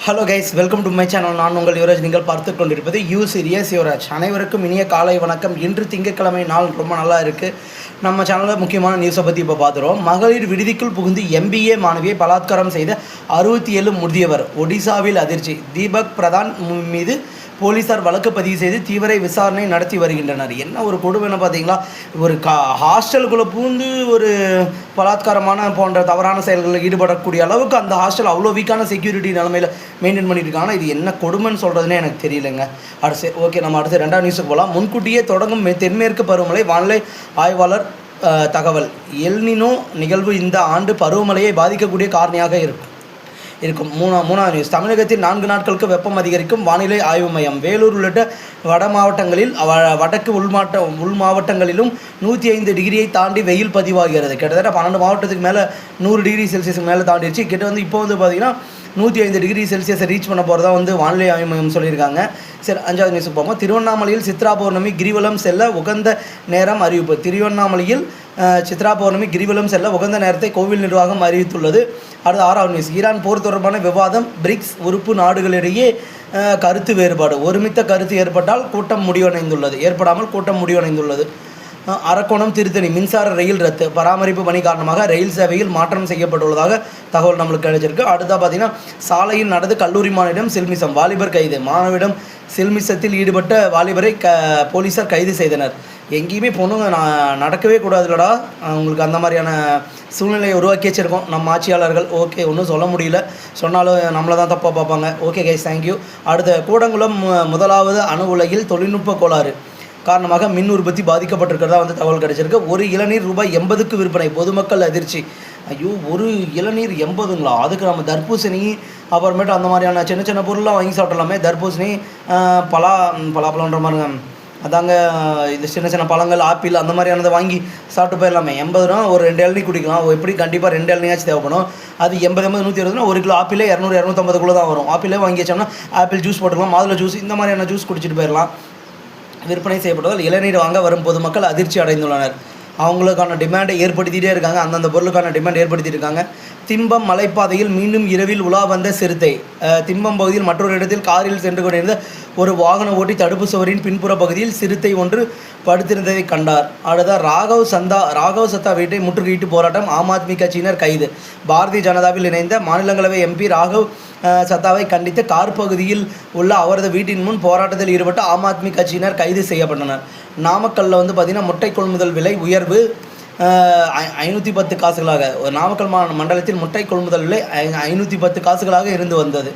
Hello guys, welcome to my channel. நான் உங்கள் யுவராஜ். நீங்கள் பார்த்து கொண்டிருப்பது யூ சீரியஸ் யுவராஜ். அனைவருக்கும் இனிய காலை வணக்கம். இன்று திங்கட்கிழமை நாள் ரொம்ப நல்லா இருக்குது. நம்ம சேனலில் முக்கியமான நியூஸை பற்றி இப்போ பார்த்துருவோம். மகளிர் விடுதிக்குள் புகுந்து MBA மாணவியை பலாத்காரம் செய்த 67 முதியவர். ஒடிசாவில் அதிர்ச்சி. தீபக் பிரதான் மீது போலீஸார் வழக்கு பதிவு செய்து தீவிர விசாரணை நடத்தி வருகின்றனர். என்ன ஒரு கொடுமைன்னு பார்த்தீங்களா, ஒரு ஹாஸ்டலுக்குள்ளே பூந்து ஒரு பலாத்காரமான போன்ற தவறான செயல்களில் ஈடுபடக்கூடிய அளவுக்கு அந்த ஹாஸ்டல் அவ்வளோ வீக்கான செக்யூரிட்டி நிலைமையில் மெயின்டைன் பண்ணிட்டு இருக்காங்க. இது என்ன கொடுமைன்னு சொல்கிறதுனே எனக்கு தெரியலைங்க. ஓகே, நம்ம அடுத்து 2ஆம் நியூஸுக்கு போகலாம். முன்கூட்டியே தொடங்கும் தென்மேற்கு பருவமழை. வானிலை ஆய்வாளர் தகவல். எல்னினோ நிகழ்வு இந்த ஆண்டு பருவமழையை பாதிக்கக்கூடிய காரணியாக இருக்கும். 3ஆம் நியூஸ். தமிழகத்தில் 4 நாட்களுக்கு வெப்பம் அதிகரிக்கும். வானிலை ஆய்வு மையம். வேலூர் உள்ளிட்ட வட மாவட்டங்களில் வடக்கு உள் மாவட்டங்களிலும் 105 டிகிரியை தாண்டி வெயில் பதிவாகிறது. கிட்டத்தட்ட 12 மாவட்டத்துக்கு மேலே 100 டிகிரி செல்சியஸுக்கு மேலே தாண்டிடுச்சு. இப்போ பார்த்திங்கன்னா 105 டிகிரி செல்சியஸை ரீச் பண்ண போகிறதா வானிலை ஆய்வு மையம் சொல்லியிருக்காங்க. சரி, 5ஆவது நியூஸுக்கு போகும். திருவண்ணாமலையில் சித்ரா பௌர்ணமி கிரிவலம் செல்ல உகந்த நேரம் அறிவிப்பு. திருவண்ணாமலையில் சித்ரா பௌர்ணமி கிரிவலம் செல்ல உகந்த நேரத்தை கோவில் நிர்வாகம் அறிவித்துள்ளது. அடுத்து 6ஆவது நியூஸ். ஈரான் போர் தொடர்பான விவாதம். பிரிக்ஸ் உறுப்பு நாடுகளிடையே கருத்து வேறுபாடு. ஒருமித்த கருத்து ஏற்படாமல் கூட்டம் முடிவடைந்துள்ளது. அரக்கோணம் திருத்தணி மின்சார ரயில் ரத்து. பராமரிப்பு பணி காரணமாக ரயில் சேவையில் மாற்றம் செய்யப்பட்டுள்ளதாக தகவல் நம்மளுக்கு கிடைச்சிருக்கு. அடுத்தா பார்த்தீங்கன்னா, சாலையில் நடந்து கல்லூரி மாணவியிடம் சில்மிசம். வாலிபர் கைது. மாணவியிடம் சில்மிசத்தில் ஈடுபட்ட வாலிபரை போலீஸார் கைது செய்தனர். எங்கேயுமே பொண்ணுங்க நடக்கவே கூடாதுலடா, உங்களுக்கு அந்த மாதிரியான சூழ்நிலையை உருவாக்கி வச்சுருக்கோம் நம்ம ஆட்சியாளர்கள். ஓகே, ஒன்றும் சொல்ல முடியல, சொன்னாலும் நம்மளை தான் தப்பாக பார்ப்பாங்க. Okay guys, thank you. அடுத்த கூடங்குளம் முதலாவது அணு உலகில் தொழில்நுட்ப கோளாறு காரணமாக மின் உற்பத்தி பாதிக்கப்பட்டிருக்கிறதா தகவல் கிடைச்சிருக்கு. ஒரு இளநீர் ரூபாய் 80க்கு விற்பனை. பொதுமக்கள் அதிர்ச்சி. ஐயோ, ஒரு இளநீர் 80ங்களா? அதுக்கு நம்ம தர்பூசணி அப்புறமேட்டு அந்த மாதிரியான சின்ன சின்ன பொருள்லாம் வாங்கி சாப்பிடலாமே. தர்பூசணி, பலாப்பழன்ற மாதிரிங்க, அதாங்க இந்த சின்ன சின்ன பழங்கள், ஆப்பிள் அந்த மாதிரியானதை வாங்கி சாப்பிட்டு போயிடலாமே. 80 ரூபா ஒரு 2 இளநீ குடிக்கலாம். எப்படி கண்டிப்பாக 2 இளநியாச்சும் தேவைப்படும். அது 80 120 1 கிலோ ஆப்பிளே 200 250 தான் வரும். ஆப்பிளே வாங்கி வச்சோம்னா ஆப்பிள் ஜூஸ் போட்டுக்கலாம், மாதுளை ஜூஸ், இந்த மாதிரியான ஜூஸ் குடிச்சிட்டு போயிடலாம். விற்பனை செய்யப்படுவதால் இளநீர் வாங்க வரும் பொதுமக்கள் அதிர்ச்சி அடைந்துள்ளனர். அவங்களுக்கான டிமாண்டை ஏற்படுத்திகிட்டே இருக்காங்க. அந்தந்த பொருளுக்கான டிமாண்ட் ஏற்படுத்திட்டு இருக்காங்க. திம்பம் மலைப்பாதையில் மீண்டும் இரவில் உலா வந்த சிறுத்தை. திம்பம் பகுதியில் மற்றொரு இடத்தில் காரில் சென்று கொண்டிருந்த ஒரு வாகன ஓட்டி தடுப்பு சுவரின் பின்புற பகுதியில் சிறுத்தை ஒன்று படுத்திருந்ததை கண்டார். அடுத்த ராகவ் சத்தா வீட்டை முற்றுகையிட்டு போராட்டம். ஆம் ஆத்மி கட்சியினர் கைது. பாரதிய ஜனதாவில் இணைந்த மாநிலங்களவை MP ராகவ் சத்தாவை கண்டித்து கார் பகுதியில் உள்ள அவரது வீட்டின் முன் போராட்டத்தில் ஈடுபட்ட ஆம் ஆத்மி கட்சியினர் கைது செய்யப்பட்டனர். நாமக்கல்லில் பார்த்திங்கன்னா முட்டை கொள்முதல் விலை உயர்வு 510 காசுகளாக. நாமக்கல் மண்டலத்தில் முட்டை கொள்முதல் விலை 510 காசுகளாக இருந்து வந்தது.